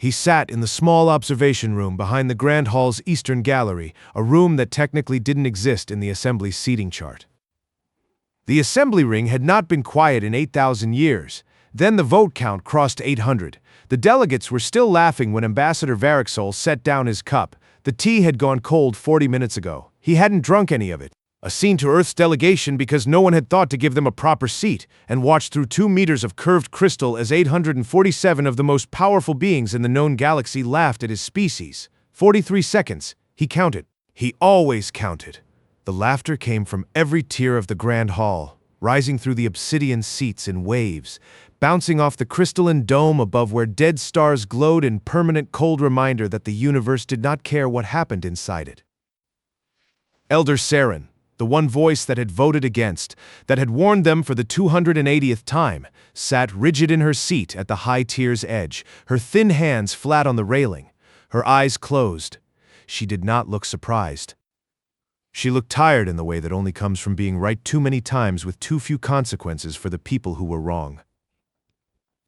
He sat in the small observation room behind the Grand Hall's eastern gallery, a room that technically didn't exist in the Assembly's seating chart. The Assembly ring had not been quiet in 8,000 years. Then the vote count crossed 800. The delegates were still laughing when Ambassador Variksol set down his cup. The tea had gone cold 40 minutes ago. He hadn't drunk any of it. A scene to Earth's delegation because no one had thought to give them a proper seat, and watched through 2 meters of curved crystal as 847 of the most powerful beings in the known galaxy laughed at his species. 43 seconds. He counted. He always counted. The laughter came from every tier of the Grand Hall, rising through the obsidian seats in waves, bouncing off the crystalline dome above where dead stars glowed in permanent cold reminder that the universe did not care what happened inside it. Elder Saren, the one voice that had voted against, that had warned them for the 280th time, sat rigid in her seat at the high tier's edge, her thin hands flat on the railing, her eyes closed. She did not look surprised. She looked tired in the way that only comes from being right too many times with too few consequences for the people who were wrong.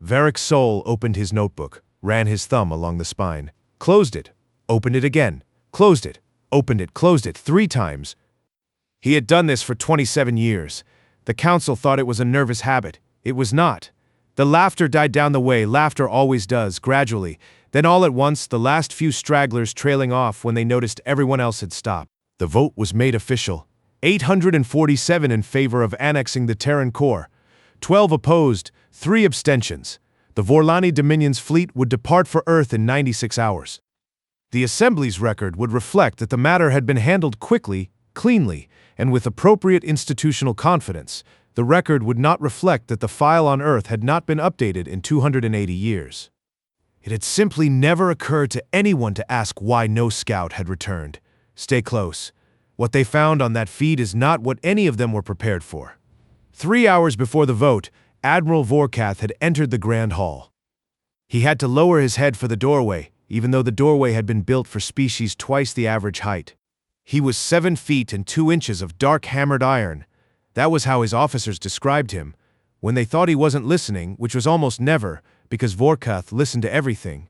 Variksol opened his notebook, ran his thumb along the spine, closed it, opened it again, closed it, opened it, closed it 3 times. He had done this for 27 years. The council thought it was a nervous habit. It was not. The laughter died down the way laughter always does, gradually. Then all at once, the last few stragglers trailing off when they noticed everyone else had stopped. The vote was made official. 847 in favor of annexing the Terran core. 12 opposed, 3 abstentions. The Vorlani Dominion's fleet would depart for Earth in 96 hours. The Assembly's record would reflect that the matter had been handled quickly, cleanly, and with appropriate institutional confidence. The record would not reflect that the file on Earth had not been updated in 280 years. It had simply never occurred to anyone to ask why no scout had returned. Stay close. What they found on that feed is not what any of them were prepared for. 3 hours before the vote, Admiral Vorkath had entered the Grand Hall. He had to lower his head for the doorway, even though the doorway had been built for species twice the average height. He was 7 feet and 2 inches of dark hammered iron. That was how his officers described him, when they thought he wasn't listening, which was almost never, because Vorkath listened to everything.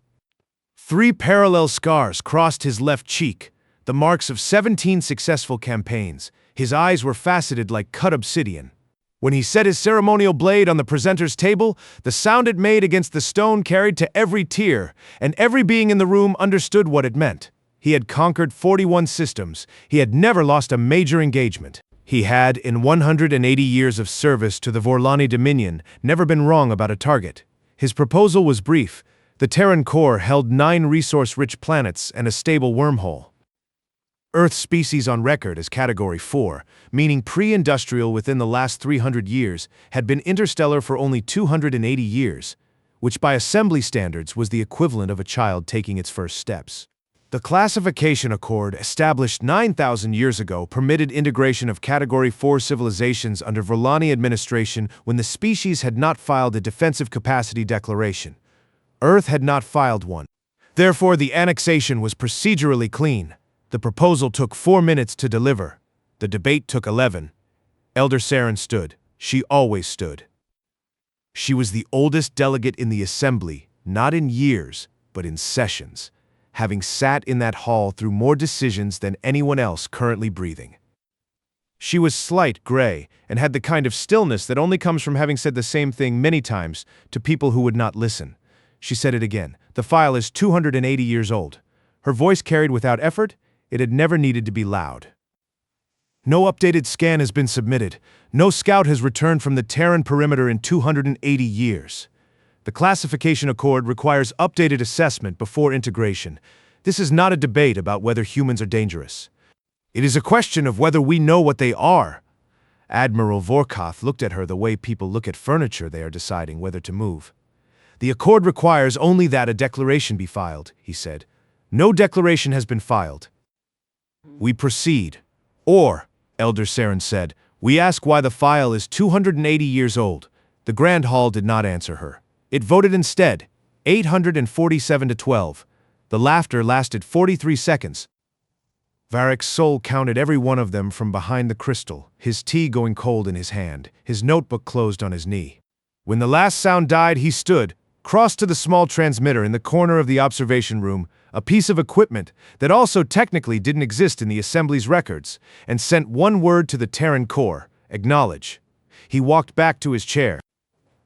3 parallel scars crossed his left cheek, the marks of 17 successful campaigns. His eyes were faceted like cut obsidian. When he set his ceremonial blade on the presenter's table, the sound it made against the stone carried to every tier, and every being in the room understood what it meant. He had conquered 41 systems. He had never lost a major engagement. He had, in 180 years of service to the Vorlani Dominion, never been wrong about a target. His proposal was brief. The Terran core held 9 resource-rich planets and a stable wormhole. Earth species on record as Category 4, meaning pre-industrial within the last 300 years, had been interstellar for only 280 years, which by Assembly standards was the equivalent of a child taking its first steps. The Classification Accord, established 9,000 years ago, permitted integration of Category 4 civilizations under Vorlani administration when the species had not filed a defensive capacity declaration. Earth had not filed one. Therefore, the annexation was procedurally clean. The proposal took 4 minutes to deliver. The debate took 11. Elder Saren stood. She always stood. She was the oldest delegate in the Assembly, not in years, but in sessions, having sat in that hall through more decisions than anyone else currently breathing. She was slight, gray, and had the kind of stillness that only comes from having said the same thing many times to people who would not listen. She said it again. The file is 280 years old. Her voice carried without effort. It had never needed to be loud. No updated scan has been submitted. No scout has returned from the Terran perimeter in 280 years. The Classification Accord requires updated assessment before integration. This is not a debate about whether humans are dangerous. It is a question of whether we know what they are. Admiral Vorkath looked at her the way people look at furniture they are deciding whether to move. The Accord requires only that a declaration be filed, he said. No declaration has been filed. We proceed. Or, Elder Saren said, we ask why the file is 280 years old. The Grand Hall did not answer her. It voted instead, 847 to 12. The laughter lasted 43 seconds. Variksol counted every one of them from behind the crystal, his tea going cold in his hand, his notebook closed on his knee. When the last sound died, he stood, crossed to the small transmitter in the corner of the observation room, a piece of equipment that also technically didn't exist in the assembly's records, and sent one word to the Terran core: acknowledge. He walked back to his chair,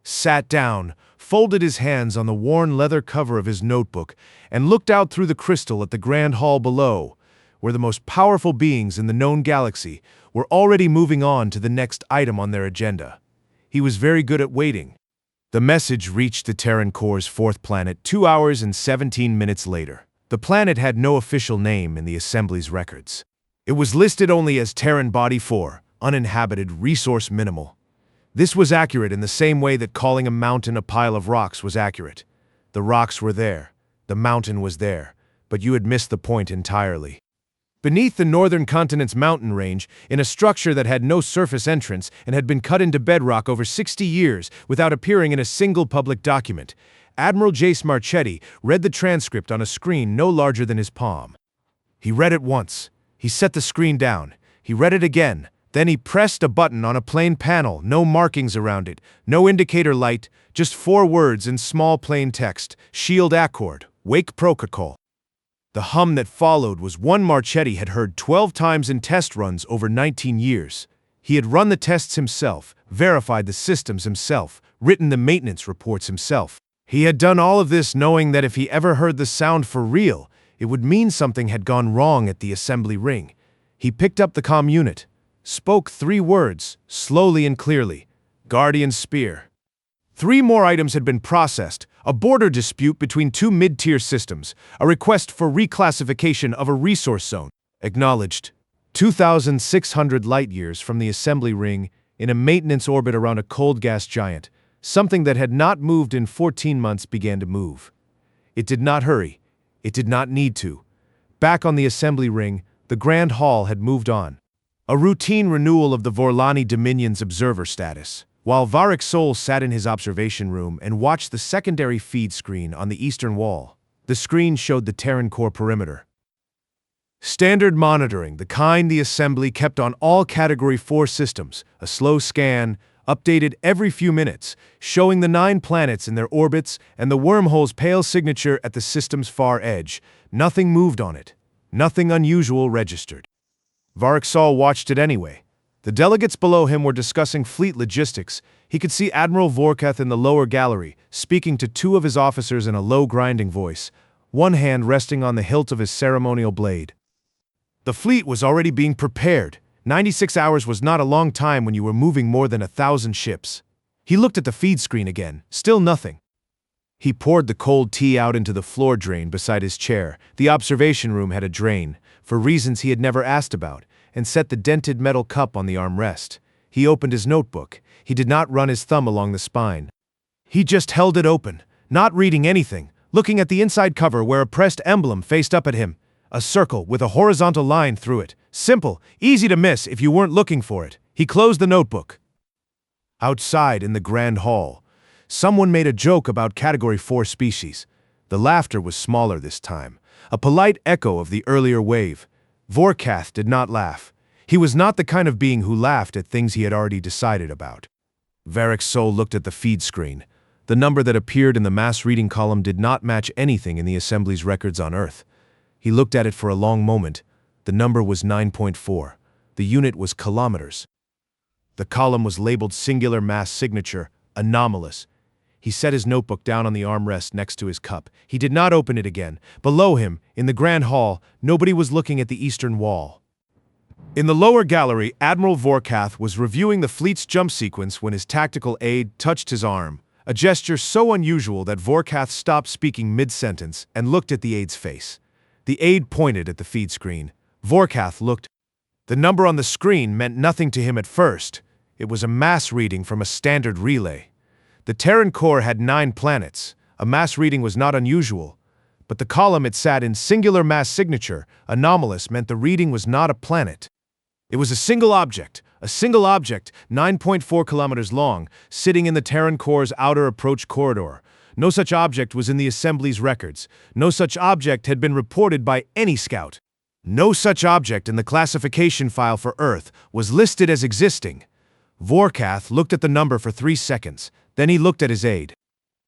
sat down, folded his hands on the worn leather cover of his notebook, and looked out through the crystal at the grand hall below, where the most powerful beings in the known galaxy were already moving on to the next item on their agenda. He was very good at waiting. The message reached the Terran core's fourth planet 2 hours and 17 minutes later. The planet had no official name in the Assembly's records. It was listed only as Terran Body 4, uninhabited, resource minimal. This was accurate in the same way that calling a mountain a pile of rocks was accurate. The rocks were there, the mountain was there, but you had missed the point entirely. Beneath the northern continent's mountain range, in a structure that had no surface entrance and had been cut into bedrock over 60 years without appearing in a single public document, Admiral Jace Marchetti read the transcript on a screen no larger than his palm. He read it once. He set the screen down. He read it again. Then he pressed a button on a plain panel, no markings around it, no indicator light, just 4 words in small plain text: Shield Accord, Wake Protocol. The hum that followed was one Marchetti had heard 12 times in test runs over 19 years. He had run the tests himself, verified the systems himself, written the maintenance reports himself. He had done all of this knowing that if he ever heard the sound for real, it would mean something had gone wrong at the assembly ring. He picked up the comm unit, spoke 3 words, slowly and clearly: Guardian Spear. 3 more items had been processed: a border dispute between 2 mid-tier systems, a request for reclassification of a resource zone, acknowledged. 2,600 light-years from the assembly ring, in a maintenance orbit around a cold gas giant, something that had not moved in 14 months began to move. It did not hurry. It did not need to. Back on the assembly ring, the Grand Hall had moved on. A routine renewal of the Vorlani Dominion's observer status, while Varric Sol sat in his observation room and watched the secondary feed screen on the eastern wall. The screen showed the Terran core perimeter. Standard monitoring, the kind the assembly kept on all Category 4 systems, a slow scan, updated every few minutes, showing the 9 planets in their orbits and the wormhole's pale signature at the system's far edge. Nothing moved on it. Nothing unusual registered. Varric Sol watched it anyway. The delegates below him were discussing fleet logistics. He could see Admiral Vorkath in the lower gallery, speaking to 2 of his officers in a low, grinding voice, one hand resting on the hilt of his ceremonial blade. The fleet was already being prepared. 96 hours was not a long time when you were moving more than 1,000 ships. He looked at the feed screen again. Still nothing. He poured the cold tea out into the floor drain beside his chair. The observation room had a drain, for reasons he had never asked about, and set the dented metal cup on the armrest. He opened his notebook. He did not run his thumb along the spine. He just held it open, not reading anything, looking at the inside cover where a pressed emblem faced up at him. A circle with a horizontal line through it. Simple, easy to miss if you weren't looking for it. He closed the notebook. Outside in the Grand Hall, someone made a joke about Category 4 species. The laughter was smaller this time, a polite echo of the earlier wave. Vorkath did not laugh. He was not the kind of being who laughed at things he had already decided about. Varric Sol looked at the feed screen. The number that appeared in the mass reading column did not match anything in the Assembly's records on Earth. He looked at it for a long moment. The number was 9.4. The unit was kilometers. The column was labeled Singular Mass Signature, Anomalous. He set his notebook down on the armrest next to his cup. He did not open it again. Below him, in the Grand Hall, nobody was looking at the eastern wall. In the lower gallery, Admiral Vorkath was reviewing the fleet's jump sequence when his tactical aide touched his arm, a gesture so unusual that Vorkath stopped speaking mid-sentence and looked at the aide's face. The aide pointed at the feed screen. Vorkath looked. The number on the screen meant nothing to him at first. It was a mass reading from a standard relay. The Terran core had 9 planets. A mass reading was not unusual. But the column it sat in, Singular Mass Signature, Anomalous, meant the reading was not a planet. It was a single object 9.4 kilometers long, sitting in the Terran core's outer approach corridor. No such object was in the Assembly's records. No such object had been reported by any scout. No such object in the classification file for Earth was listed as existing. Vorkath looked at the number for 3 seconds. Then he looked at his aide.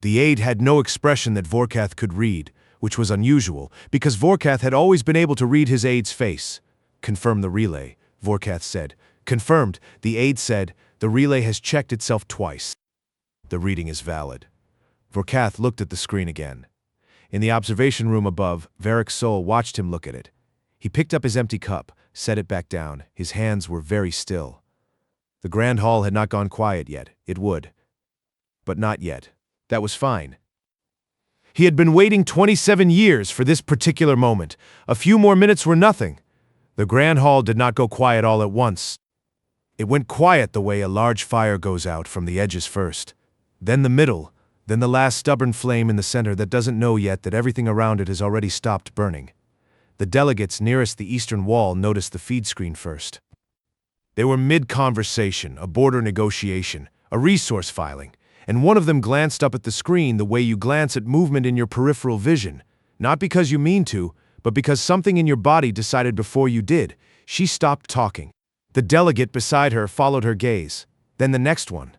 The aide had no expression that Vorkath could read, which was unusual, because Vorkath had always been able to read his aide's face. "Confirm the relay," Vorkath said. "Confirmed," the aide said. "The relay has checked itself twice. The reading is valid." Vorkath looked at the screen again. In the observation room above, Varric Sol watched him look at it. He picked up his empty cup, set it back down. His hands were very still. The grand hall had not gone quiet yet. It would. But not yet. That was fine. He had been waiting 27 years for this particular moment. A few more minutes were nothing. The grand hall did not go quiet all at once. It went quiet the way a large fire goes out from the edges first, then the middle, then the last stubborn flame in the center that doesn't know yet that everything around it has already stopped burning. The delegates nearest the eastern wall noticed the feed screen first. They were mid-conversation, a border negotiation, a resource filing, and one of them glanced up at the screen the way you glance at movement in your peripheral vision, not because you mean to, but because something in your body decided before you did. She stopped talking. The delegate beside her followed her gaze, then the next one.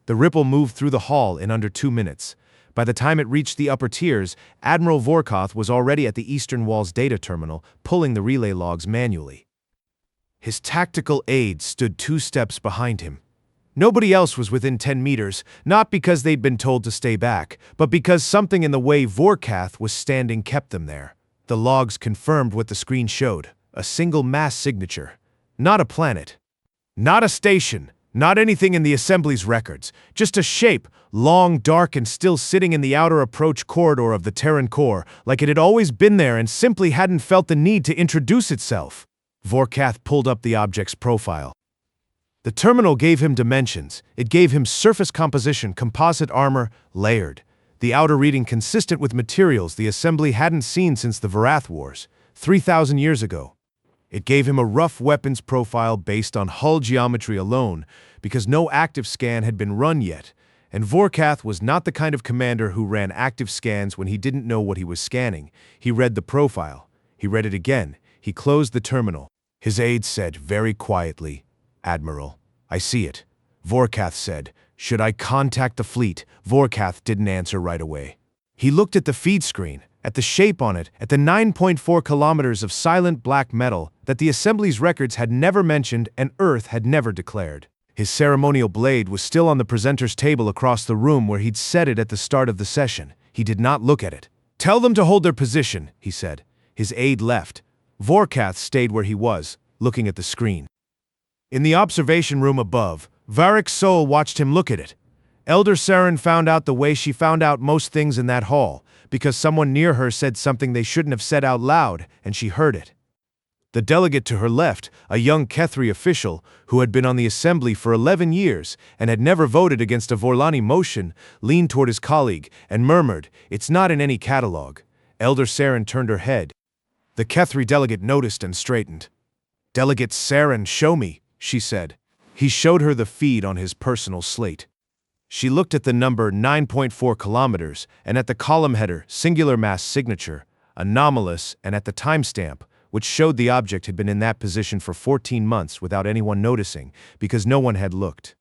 The ripple moved through the hall in under 2 minutes. By the time it reached the upper tiers, Admiral Vorkath was already at the eastern wall's data terminal, pulling the relay logs manually. His tactical aide stood 2 steps behind him. Nobody else was within 10 meters, not because they'd been told to stay back, but because something in the way Vorkath was standing kept them there. The logs confirmed what the screen showed, a single mass signature. Not a planet. Not a station. Not anything in the Assembly's records. Just a shape, long, dark, and still sitting in the outer approach corridor of the Terran core, like it had always been there and simply hadn't felt the need to introduce itself. Vorkath pulled up the object's profile. The terminal gave him dimensions. It gave him surface composition, composite armor, layered. The outer reading consistent with materials the Assembly hadn't seen since the Varath Wars, 3,000 years ago. It gave him a rough weapons profile based on hull geometry alone, because no active scan had been run yet, and Vorkath was not the kind of commander who ran active scans when he didn't know what he was scanning. He read the profile. He read it again. He closed the terminal. His aide said very quietly, "Admiral, I see it." Vorkath said, "Should I contact the fleet?" Vorkath didn't answer right away. He looked at the feed screen, at the shape on it, at the 9.4 kilometers of silent black metal that the Assembly's records had never mentioned and Earth had never declared. His ceremonial blade was still on the presenter's table across the room where he'd set it at the start of the session. He did not look at it. "Tell them to hold their position," he said. His aide left. Vorkath stayed where he was, looking at the screen. In the observation room above, Varric Sol watched him look at it. Elder Saren found out the way she found out most things in that hall, because someone near her said something they shouldn't have said out loud, and she heard it. The delegate to her left, a young Kethri official who had been on the Assembly for 11 years and had never voted against a Vorlani motion, leaned toward his colleague and murmured, "It's not in any catalog." Elder Saren turned her head. The Kethri delegate noticed and straightened. "Delegate Saren, show me," she said. He showed her the feed on his personal slate. She looked at the number 9.4 kilometers and at the column header, singular mass signature, anomalous, and at the timestamp, which showed the object had been in that position for 14 months without anyone noticing, because no one had looked.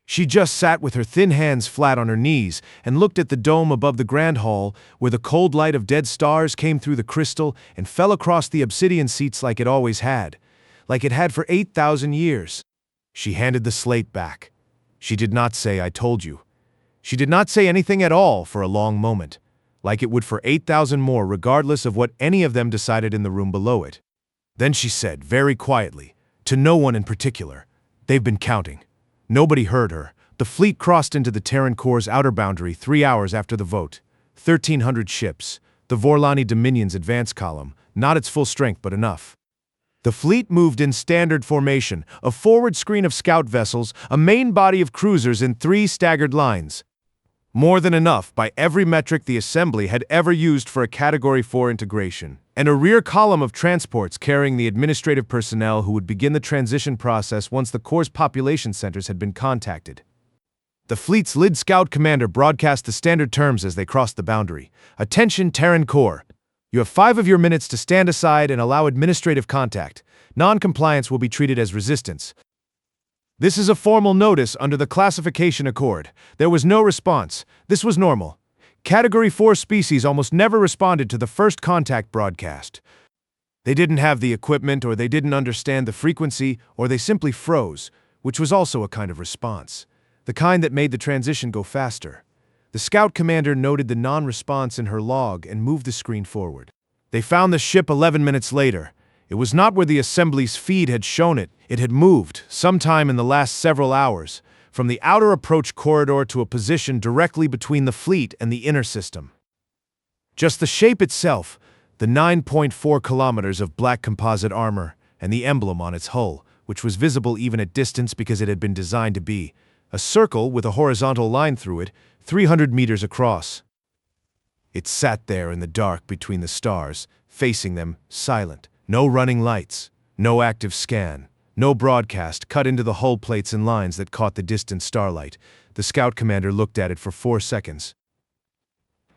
She just sat with her thin hands flat on her knees and looked at the dome above the grand hall, where the cold light of dead stars came through the crystal and fell across the obsidian seats like it always had, like it had for 8,000 years. She handed the slate back. She did not say, "I told you." She did not say anything at all for a long moment, like it would for 8,000 more regardless of what any of them decided in the room below it. Then she said, very quietly, to no one in particular, "They've been counting." Nobody heard her. The fleet crossed into the Terran Core's outer boundary 3 hours after the vote. 1,300 ships. The Vorlani Dominion's advance column, not its full strength but enough. The fleet moved in standard formation, a forward screen of scout vessels, a main body of cruisers in 3 staggered lines. More than enough by every metric the Assembly had ever used for a Category 4 integration, and a rear column of transports carrying the administrative personnel who would begin the transition process once the Corps' population centers had been contacted. The fleet's lead scout commander broadcast the standard terms as they crossed the boundary. "Attention, Terran Corps. You have 5 of your minutes to stand aside and allow administrative contact. Non-compliance will be treated as resistance." This is a formal notice under the classification accord. There was no response. This was normal. Category 4 species almost never responded to the first contact broadcast. They didn't have the equipment, or they didn't understand the frequency, or they simply froze, which was also a kind of response. The kind that made the transition go faster. The scout commander noted the non-response in her log and moved the screen forward. They found the ship 11 minutes later. It was not where the assembly's feed had shown it. It had moved, sometime in the last several hours, from the outer approach corridor to a position directly between the fleet and the inner system. Just the shape itself, the 9.4 kilometers of black composite armor, and the emblem on its hull, which was visible even at distance because it had been designed to be a circle with a horizontal line through it, 300 meters across. It sat there in the dark between the stars, facing them, silent. No running lights, no active scan, no broadcast cut into the hull plates and lines that caught the distant starlight. The scout commander looked at it for 4 seconds.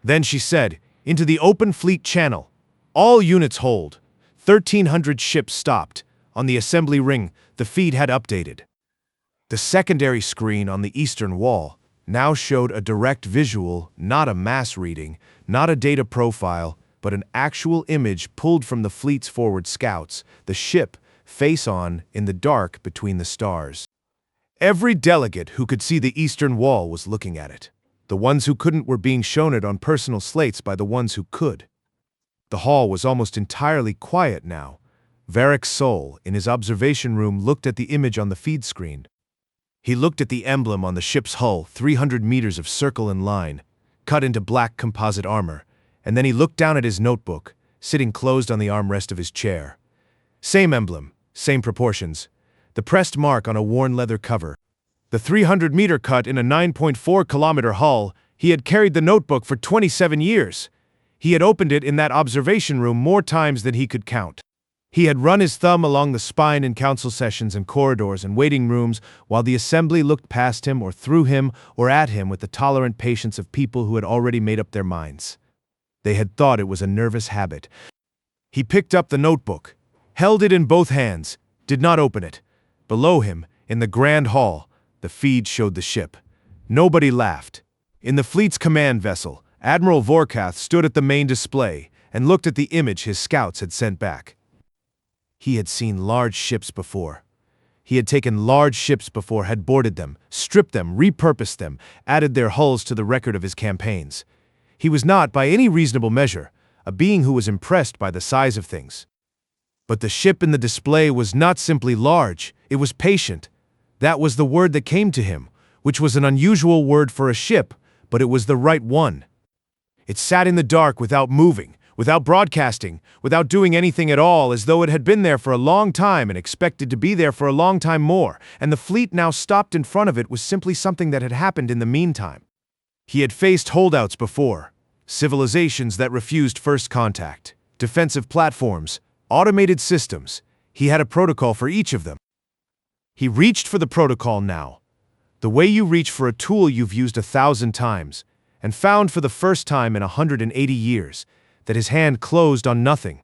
Then she said, "Into the open fleet channel. All units hold." 1,300 ships stopped. On the assembly ring, the feed had updated. The secondary screen on the eastern wall now showed a direct visual, not a mass reading, not a data profile, but an actual image pulled from the fleet's forward scouts, the ship, face on, in the dark between the stars. Every delegate who could see the eastern wall was looking at it. The ones who couldn't were being shown it on personal slates by the ones who could. The hall was almost entirely quiet now. Varric Sol, in his observation room, looked at the image on the feed screen. He looked at the emblem on the ship's hull, 300 meters of circle and line, cut into black composite armor, and then he looked down at his notebook, sitting closed on the armrest of his chair. Same emblem, same proportions, the pressed mark on a worn leather cover. The 300-meter cut in a 9.4-kilometer hull. He had carried the notebook for 27 years. He had opened it in that observation room more times than he could count. He had run his thumb along the spine in council sessions and corridors and waiting rooms while the assembly looked past him or through him or at him with the tolerant patience of people who had already made up their minds. They had thought it was a nervous habit. He picked up the notebook, held it in both hands, did not open it. Below him, in the grand hall, the feed showed the ship. Nobody laughed. In the fleet's command vessel, Admiral Vorkath stood at the main display and looked at the image his scouts had sent back. He had seen large ships before. He had taken large ships before, had boarded them, stripped them, repurposed them, added their hulls to the record of his campaigns. He was not, by any reasonable measure, a being who was impressed by the size of things. But the ship in the display was not simply large, it was patient. That was the word that came to him, which was an unusual word for a ship, but it was the right one. It sat in the dark without moving, without broadcasting, without doing anything at all, as though it had been there for a long time and expected to be there for a long time more, and the fleet now stopped in front of it was simply something that had happened in the meantime. He had faced holdouts before, civilizations that refused first contact, defensive platforms, automated systems. He had a protocol for each of them. He reached for the protocol now, the way you reach for a tool you've used 1,000 times, and found for the first time in 180 years that his hand closed on nothing.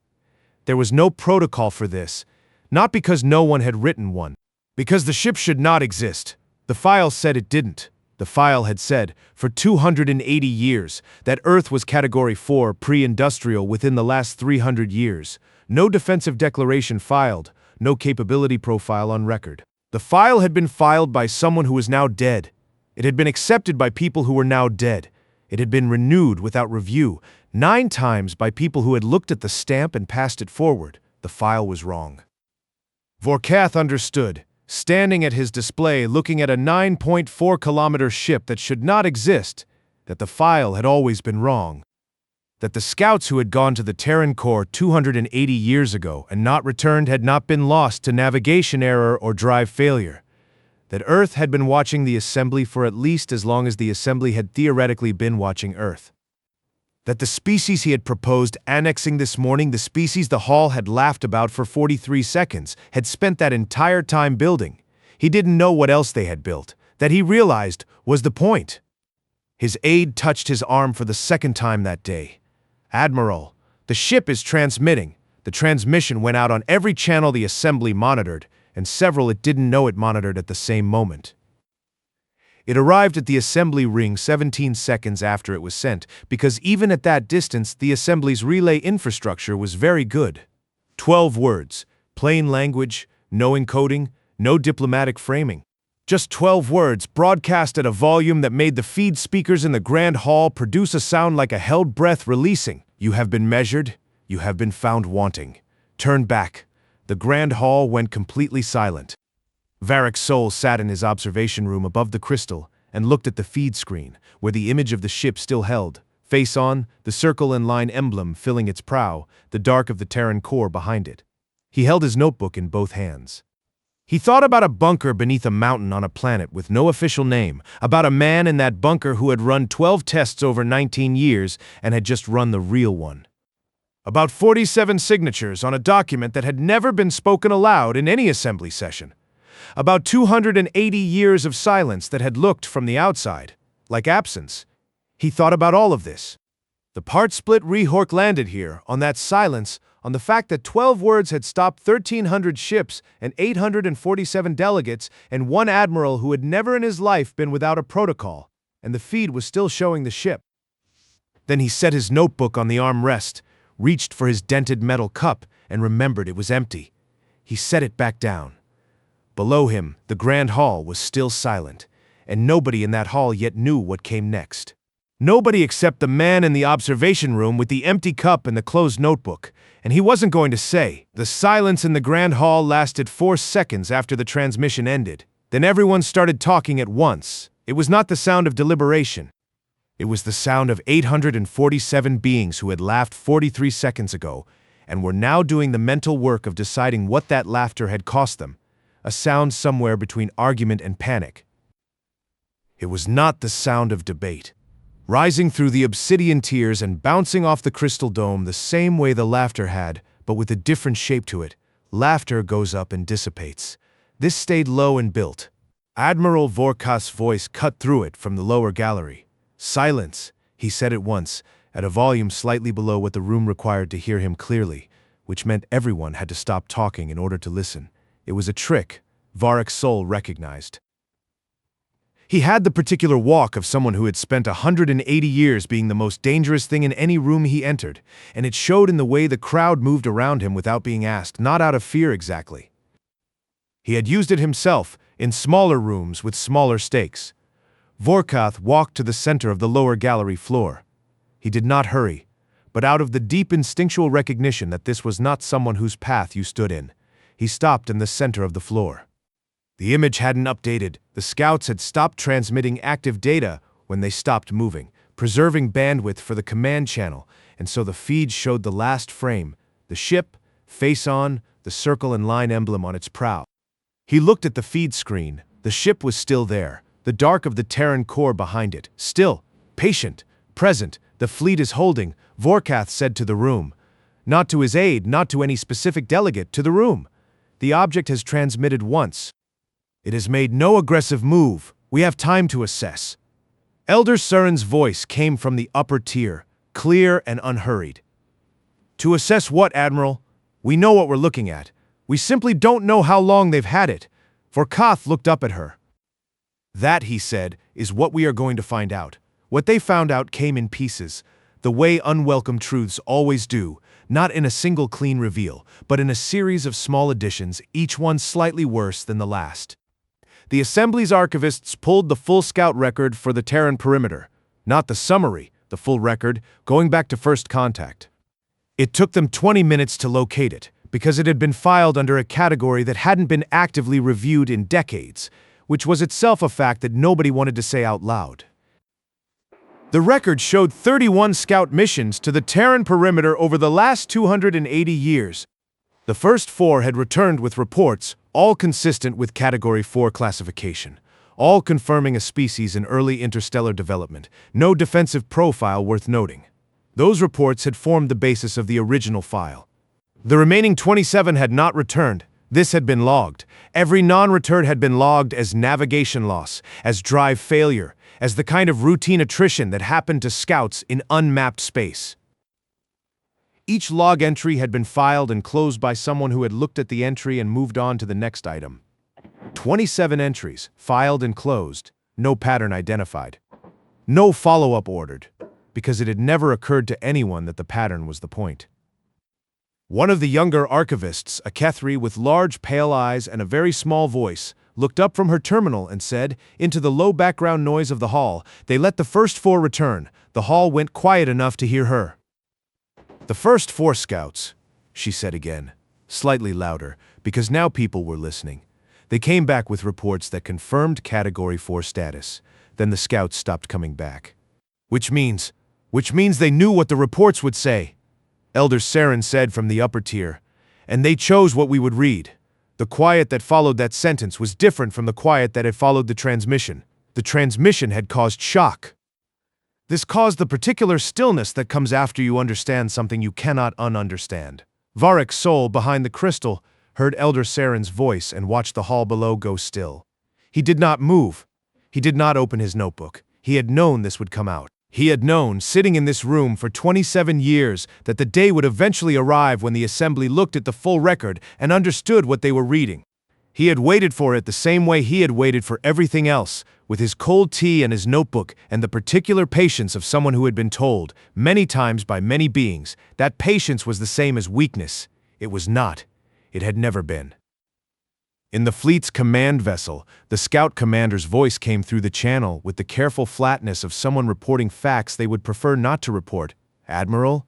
There was no protocol for this, not because no one had written one, because the ship should not exist. The file said it didn't. The file had said, for 280 years, that Earth was Category 4 pre-industrial within the last 300 years. No defensive declaration filed, no capability profile on record. The file had been filed by someone who was now dead. It had been accepted by people who were now dead. It had been renewed without review 9 times by people who had looked at the stamp and passed it forward. The file was wrong. Vorkath understood. Standing at his display looking at a 9.4-kilometer ship that should not exist, that the file had always been wrong. That the scouts who had gone to the Terran Core 280 years ago and not returned had not been lost to navigation error or drive failure. That Earth had been watching the assembly for at least as long as the assembly had theoretically been watching Earth. That the species he had proposed annexing this morning, the species the hall had laughed about for 43 seconds, had spent that entire time building. He didn't know what else they had built. That he realized was the point. His aide touched his arm for the second time that day. "Admiral, the ship is transmitting." The transmission went out on every channel the assembly monitored, and several it didn't know it monitored at the same moment. It arrived at the assembly ring 17 seconds after it was sent, because even at that distance, the assembly's relay infrastructure was very good. 12 words, plain language, no encoding, no diplomatic framing. Just 12 words broadcast at a volume that made the feed speakers in the grand hall produce a sound like a held breath releasing. You have been measured. You have been found wanting. Turn back. The grand hall went completely silent. Varric's soul sat in his observation room above the crystal and looked at the feed screen, where the image of the ship still held, face on, the circle and line emblem filling its prow, the dark of the Terran core behind it. He held his notebook in both hands. He thought about a bunker beneath a mountain on a planet with no official name, about a man in that bunker who had run 12 tests over 19 years and had just run the real one. About 47 signatures on a document that had never been spoken aloud in any assembly session. About 280 years of silence that had looked from the outside, like absence. He thought about all of this. The part-split Rehork landed here, on that silence, on the fact that 12 words had stopped 1,300 ships and 847 delegates and one admiral who had never in his life been without a protocol, and the feed was still showing the ship. Then he set his notebook on the armrest, reached for his dented metal cup, and remembered it was empty. He set it back down. Below him, the grand hall was still silent, and nobody in that hall yet knew what came next. Nobody except the man in the observation room with the empty cup and the closed notebook, and he wasn't going to say. The silence in the grand hall lasted 4 seconds after the transmission ended. Then everyone started talking at once. It was not the sound of deliberation. It was the sound of 847 beings who had laughed 43 seconds ago and were now doing the mental work of deciding what that laughter had cost them, a sound somewhere between argument and panic. It was not the sound of debate. Rising through the obsidian tiers and bouncing off the crystal dome the same way the laughter had, but with a different shape to it, laughter goes up and dissipates. This stayed low and built. Admiral Vorkas's voice cut through it from the lower gallery. "Silence," he said at once, at a volume slightly below what the room required to hear him clearly, which meant everyone had to stop talking in order to listen. It was a trick Varric's soul recognized. He had the particular walk of someone who had spent 180 years being the most dangerous thing in any room he entered, and it showed in the way the crowd moved around him without being asked, not out of fear exactly. He had used it himself in smaller rooms with smaller stakes. Vorkath walked to the center of the lower gallery floor. He did not hurry, but out of the deep instinctual recognition that this was not someone whose path you stood in, he stopped in the center of the floor. The image hadn't updated. The scouts had stopped transmitting active data when they stopped moving, preserving bandwidth for the command channel, and so the feed showed the last frame, the ship, face on, the circle and line emblem on its prow. He looked at the feed screen. The ship was still there, the dark of the Terran core behind it, still, patient, present. The fleet is holding, Vorkath said to the room. Not to his aide, not to any specific delegate, to the room. The object has transmitted once. It has made no aggressive move. We have time to assess. Elder Surin's voice came from the upper tier, clear and unhurried. To assess what, Admiral? We know what we're looking at. We simply don't know how long they've had it. Vorkath looked up at her. That, he said, is what we are going to find out. What they found out came in pieces, the way unwelcome truths always do, not in a single clean reveal, but in a series of small additions, each one slightly worse than the last. The Assembly's archivists pulled the full scout record for the Terran perimeter, not the summary, the full record, going back to first contact. It took them 20 minutes to locate it, because it had been filed under a category that hadn't been actively reviewed in decades, which was itself a fact that nobody wanted to say out loud. The record showed 31 scout missions to the Terran perimeter over the last 280 years. The first 4 had returned with reports, all consistent with Category 4 classification, all confirming a species in early interstellar development, no defensive profile worth noting. Those reports had formed the basis of the original file. The remaining 27 had not returned. This had been logged. Every non-return had been logged as navigation loss, as drive failure, as the kind of routine attrition that happened to scouts in unmapped space. Each log entry had been filed and closed by someone who had looked at the entry and moved on to the next item. 27 entries, filed and closed, no pattern identified. No follow-up ordered, because it had never occurred to anyone that the pattern was the point. One of the younger archivists, a Kethri with large pale eyes and a very small voice, looked up from her terminal and said, into the low background noise of the hall, "They let the first 4 return." The hall went quiet enough to hear her. "The first 4 scouts," she said again, slightly louder, because now people were listening. They came back with reports that confirmed Category 4 status. Then the scouts stopped coming back. Which means they knew what the reports would say," Elder Saren said from the upper tier. "And they chose what we would read." The quiet that followed that sentence was different from the quiet that had followed the transmission. The transmission had caused shock. This caused the particular stillness that comes after you understand something you cannot ununderstand. Varric's soul behind the crystal heard Elder Saren's voice and watched the hall below go still. He did not move. He did not open his notebook. He had known this would come out. He had known, sitting in this room for 27 years, that the day would eventually arrive when the assembly looked at the full record and understood what they were reading. He had waited for it the same way he had waited for everything else, with his cold tea and his notebook and the particular patience of someone who had been told, many times by many beings, that patience was the same as weakness. It was not. It had never been. In the fleet's command vessel, the scout commander's voice came through the channel with the careful flatness of someone reporting facts they would prefer not to report. "Admiral,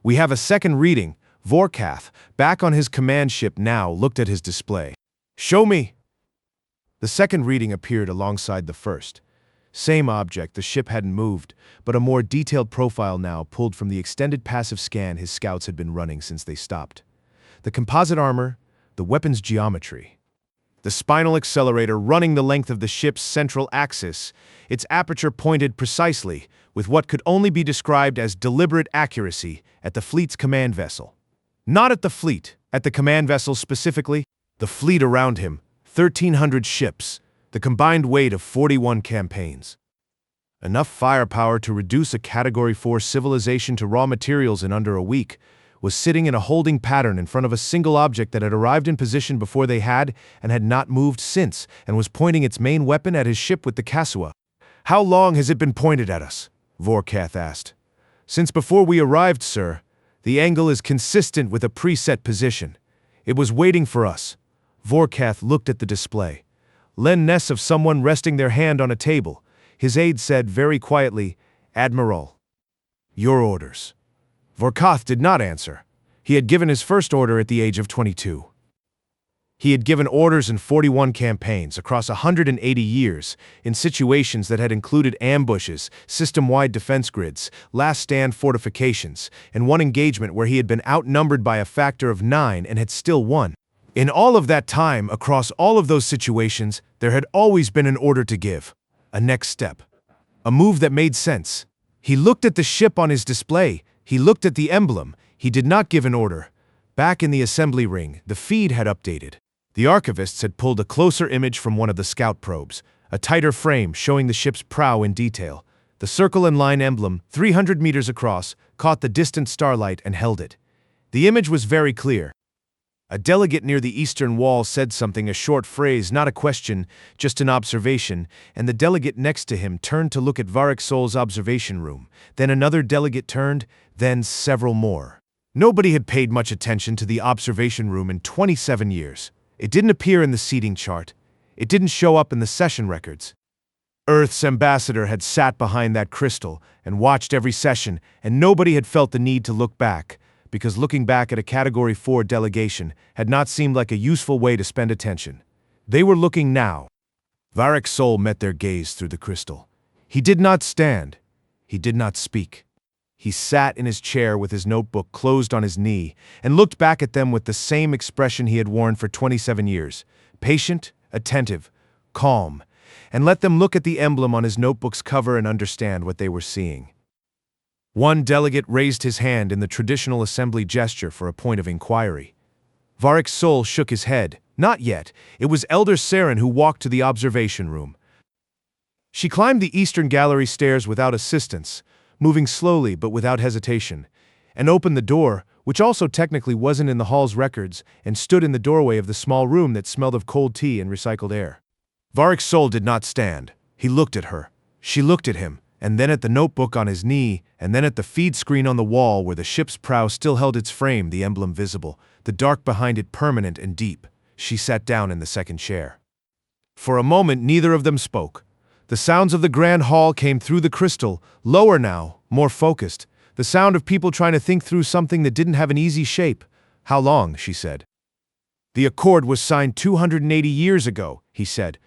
we have a second reading." Vorkath, back on his command ship now, looked at his display. "Show me." The second reading appeared alongside the first. Same object, the ship hadn't moved, but a more detailed profile now pulled from the extended passive scan his scouts had been running since they stopped. The composite armor, the weapon's geometry. The spinal accelerator running the length of the ship's central axis, its aperture pointed precisely, with what could only be described as deliberate accuracy, at the fleet's command vessel. Not at the fleet, at the command vessel specifically. The fleet around him, 1,300 ships, the combined weight of 41 campaigns. Enough firepower to reduce a Category 4 civilization to raw materials in under a week, was sitting in a holding pattern in front of a single object that had arrived in position before they had and had not moved since, and was pointing its main weapon at his ship with the Kasua. "How long has it been pointed at us?" Vorkath asked. "Since before we arrived, sir. The angle is consistent with a preset position. It was waiting for us." Vorkath looked at the display. Lenness of someone resting their hand on a table. His aide said very quietly, "Admiral, your orders." Vorkath did not answer. He had given his first order at the age of 22. He had given orders in 41 campaigns across 180 years, in situations that had included ambushes, system-wide defense grids, last-stand fortifications, and one engagement where he had been outnumbered by a factor of 9 and had still won. In all of that time, across all of those situations, there had always been an order to give. A next step. A move that made sense. He looked at the ship on his display. He looked at the emblem. He did not give an order. Back in the assembly ring, the feed had updated. The archivists had pulled a closer image from one of the scout probes, a tighter frame showing the ship's prow in detail. The circle and line emblem, 300 meters across, caught the distant starlight and held it. The image was very clear. A delegate near the eastern wall said something, a short phrase, not a question, just an observation, and the delegate next to him turned to look at Varric's observation room. Then another delegate turned, then several more. Nobody had paid much attention to the observation room in 27 years. It didn't appear in the seating chart. It didn't show up in the session records. Earth's ambassador had sat behind that crystal and watched every session, and nobody had felt the need to look back, because looking back at a Category 4 delegation had not seemed like a useful way to spend attention. They were looking now. Varric's soul met their gaze through the crystal. He did not stand. He did not speak. He sat in his chair with his notebook closed on his knee and looked back at them with the same expression he had worn for 27 years, patient, attentive, calm, and let them look at the emblem on his notebook's cover and understand what they were seeing. One delegate raised his hand in the traditional assembly gesture for a point of inquiry. Varric's soul shook his head. Not yet. It was Elder Saren who walked to the observation room. She climbed the eastern gallery stairs without assistance, moving slowly but without hesitation, and opened the door, which also technically wasn't in the hall's records, and stood in the doorway of the small room that smelled of cold tea and recycled air. Varrick's soul did not stand. He looked at her. She looked at him, and then at the notebook on his knee, and then at the feed screen on the wall where the ship's prow still held its frame, the emblem visible, the dark behind it permanent and deep. She sat down in the second chair. For a moment, neither of them spoke. The sounds of the grand hall came through the crystal, lower now, more focused. The sound of people trying to think through something that didn't have an easy shape. How long, she said. The accord was signed 280 years ago, he said.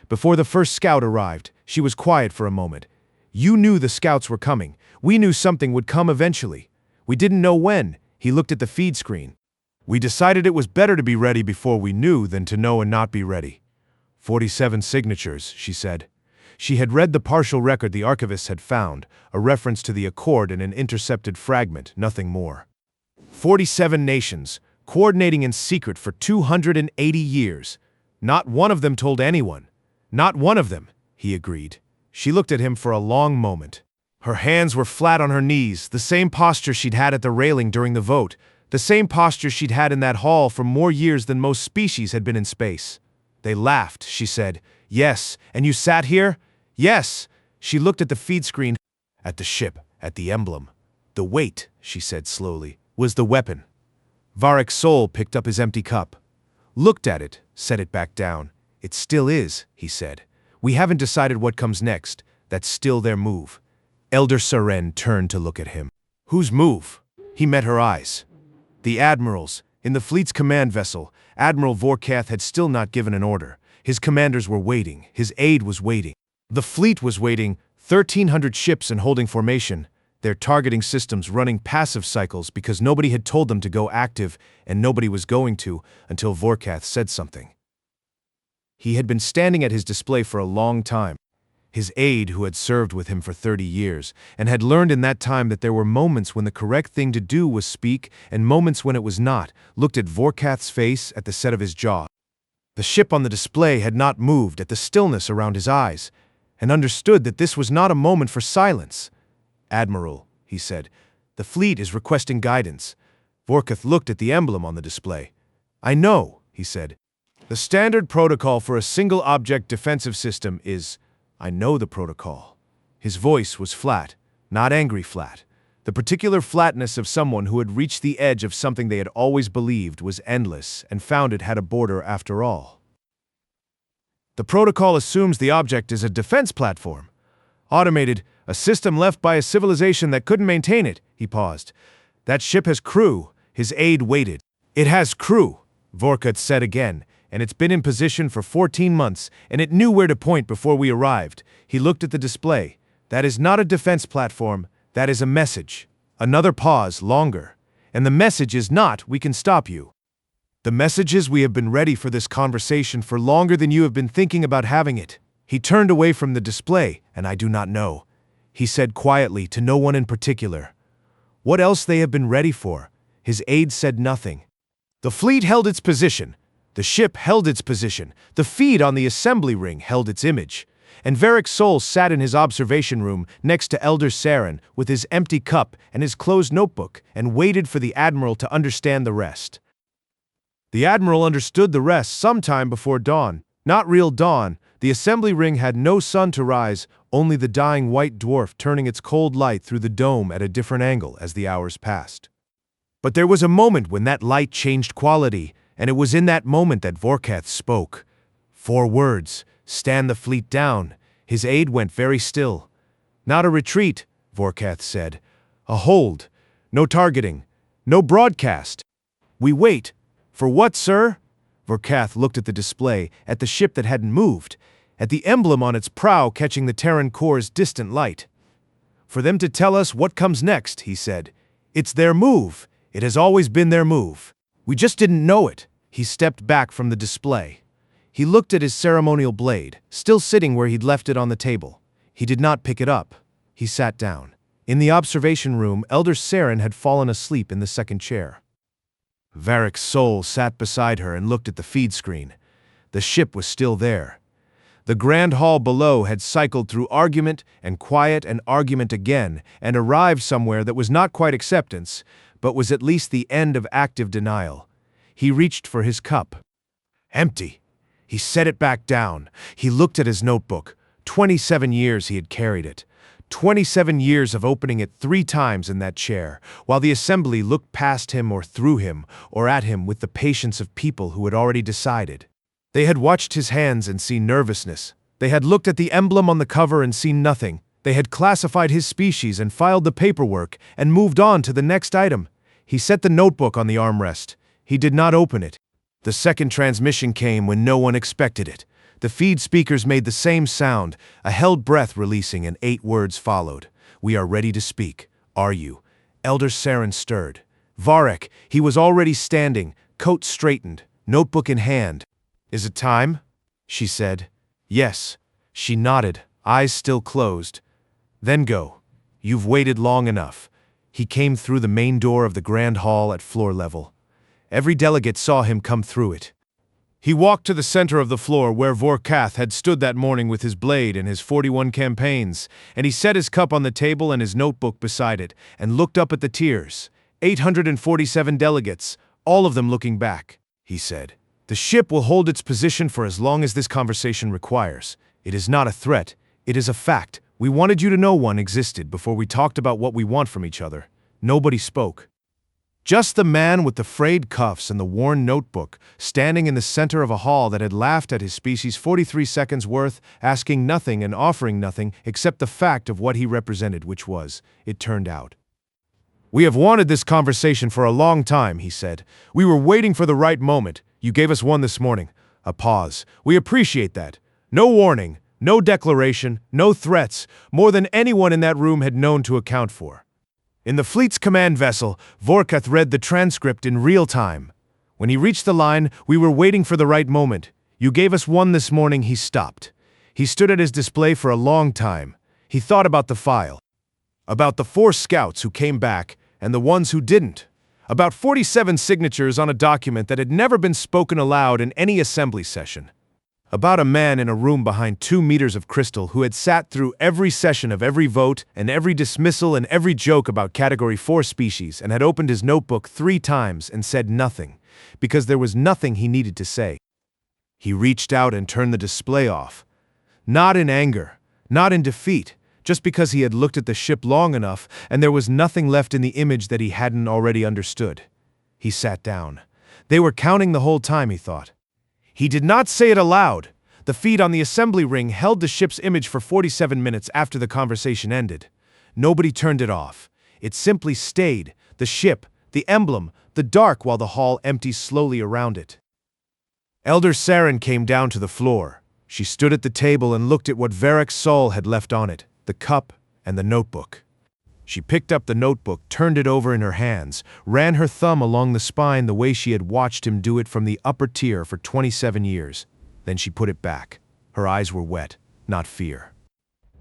Before the first scout arrived, she was quiet for a moment. You knew the scouts were coming. We knew something would come eventually. We didn't know when. He looked at the feed screen. We decided it was better to be ready before we knew than to know and not be ready. 47 signatures, she said. She had read the partial record the archivists had found, a reference to the accord in an intercepted fragment, nothing more. 47 nations, coordinating in secret for 280 years. Not one of them told anyone. Not one of them, he agreed. She looked at him for a long moment. Her hands were flat on her knees, the same posture she'd had at the railing during the vote, the same posture she'd had in that hall for more years than most species had been in space. They laughed, she said. Yes, and you sat here? Yes. She looked at the feed screen, at the ship, at the emblem. The weight, she said slowly, was the weapon. Varrick's soul picked up his empty cup. Looked at it, set it back down. It still is, he said. We haven't decided what comes next. That's still their move. Elder Saren turned to look at him. Whose move? He met her eyes. The Admiral's. In the fleet's command vessel, Admiral Vorkath had still not given an order. His commanders were waiting. His aide was waiting. The fleet was waiting, 1,300 ships in holding formation, their targeting systems running passive cycles because nobody had told them to go active, and nobody was going to until Vorkath said something. He had been standing at his display for a long time. His aide, who had served with him for 30 years, and had learned in that time that there were moments when the correct thing to do was speak, and moments when it was not, looked at Vorkath's face, at the set of his jaw. The ship on the display had not moved, at the stillness around his eyes, and understood that this was not a moment for silence. Admiral, he said, the fleet is requesting guidance. Vorkath looked at the emblem on the display. I know, he said. The standard protocol for a single object defensive system is, I know the protocol. His voice was flat, not angry flat. The particular flatness of someone who had reached the edge of something they had always believed was endless and found it had a border after all. The protocol assumes the object is a defense platform. Automated, a system left by a civilization that couldn't maintain it, he paused. That ship has crew. His aide waited. It has crew, Vorkath said again, and it's been in position for 14 months, and it knew where to point before we arrived. He looked at the display. That is not a defense platform. That is a message. Another pause, longer. And the message is not, we can stop you. The message is we have been ready for this conversation for longer than you have been thinking about having it. He turned away from the display, and I do not know. He said quietly to no one in particular. What else they have been ready for? His aide said nothing. The fleet held its position. The ship held its position. The feed on the assembly ring held its image. And Varrick's soul sat in his observation room next to Elder Saren with his empty cup and his closed notebook and waited for the Admiral to understand the rest. The Admiral understood the rest sometime before dawn. Not real dawn. The assembly ring had no sun to rise, only the dying white dwarf turning its cold light through the dome at a different angle as the hours passed. But there was a moment when that light changed quality, and it was in that moment that Vorkath spoke. 4 words. Stand the fleet down. His aide went very still. Not a retreat, Vorkath said. A hold. No targeting. No broadcast. We wait. For what, sir? Vorkath looked at the display, at the ship that hadn't moved, at the emblem on its prow catching the Terran core's distant light. For them to tell us what comes next, he said. It's their move. It has always been their move. We just didn't know it. He stepped back from the display. He looked at his ceremonial blade, still sitting where he'd left it on the table. He did not pick it up. He sat down. In the observation room, Elder Saren had fallen asleep in the second chair. Varrick's soul sat beside her and looked at the feed screen. The ship was still there. The grand hall below had cycled through argument and quiet and argument again and arrived somewhere that was not quite acceptance, but was at least the end of active denial. He reached for his cup. Empty. He set it back down. He looked at his notebook. 27 years he had carried it. 27 years of opening it 3 times in that chair, while the assembly looked past him or through him or at him with the patience of people who had already decided. They had watched his hands and seen nervousness. They had looked at the emblem on the cover and seen nothing. They had classified his species and filed the paperwork and moved on to the next item. He set the notebook on the armrest. He did not open it. The second transmission came when no one expected it. The feed speakers made the same sound, a held breath releasing, and 8 words followed. We are ready to speak. Are you? Elder Saren stirred. Varek, he was already standing, coat straightened, notebook in hand. Is it time? She said. Yes. She nodded, eyes still closed. Then go. You've waited long enough. He came through the main door of the grand hall at floor level. Every delegate saw him come through it. He walked to the center of the floor where Vorkath had stood that morning with his blade and his 41 campaigns, and he set his cup on the table and his notebook beside it, and looked up at the tiers. 847 delegates, all of them looking back. He said, "The ship will hold its position for as long as this conversation requires. It is not a threat, it is a fact. We wanted you to know one existed before we talked about what we want from each other." Nobody spoke. Just the man with the frayed cuffs and the worn notebook, standing in the center of a hall that had laughed at his species 43 seconds worth, asking nothing and offering nothing except the fact of what he represented, which was, it turned out. "We have wanted this conversation for a long time," he said. "We were waiting for the right moment. You gave us one this morning." A pause. "We appreciate that. No warning, no declaration, no threats, more than anyone in that room had known to account for." In the fleet's command vessel, Vorkath read the transcript in real time. When he reached the line, "We were waiting for the right moment. You gave us one this morning," he stopped. He stood at his display for a long time. He thought about the file. About the 4 scouts who came back and the ones who didn't. About 47 signatures on a document that had never been spoken aloud in any assembly session. About a man in a room behind 2 meters of crystal who had sat through every session of every vote and every dismissal and every joke about Category 4 species and had opened his notebook 3 times and said nothing, because there was nothing he needed to say. He reached out and turned the display off. Not in anger, not in defeat, just because he had looked at the ship long enough and there was nothing left in the image that he hadn't already understood. He sat down. They were counting the whole time, he thought. He did not say it aloud. The feed on the assembly ring held the ship's image for 47 minutes after the conversation ended. Nobody turned it off. It simply stayed, the ship, the emblem, the dark, while the hall empties slowly around it. Elder Saren came down to the floor. She stood at the table and looked at what Varek's soul had left on it, the cup and the notebook. She picked up the notebook, turned it over in her hands, ran her thumb along the spine the way she had watched him do it from the upper tier for 27 years. Then she put it back. Her eyes were wet, not fear.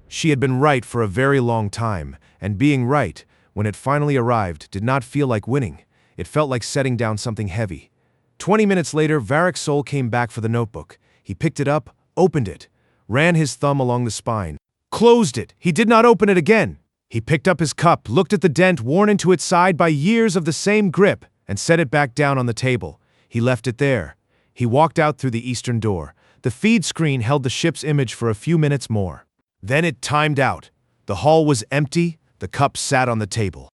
She had been right for a very long time, and being right, when it finally arrived, did not feel like winning. It felt like setting down something heavy. 20 minutes later, Varek's soul came back for the notebook. He picked it up, opened it, ran his thumb along the spine, closed it. He did not open it again. He picked up his cup, looked at the dent worn into its side by years of the same grip, and set it back down on the table. He left it there. He walked out through the eastern door. The feed screen held the ship's image for a few minutes more. Then it timed out. The hall was empty. The cup sat on the table.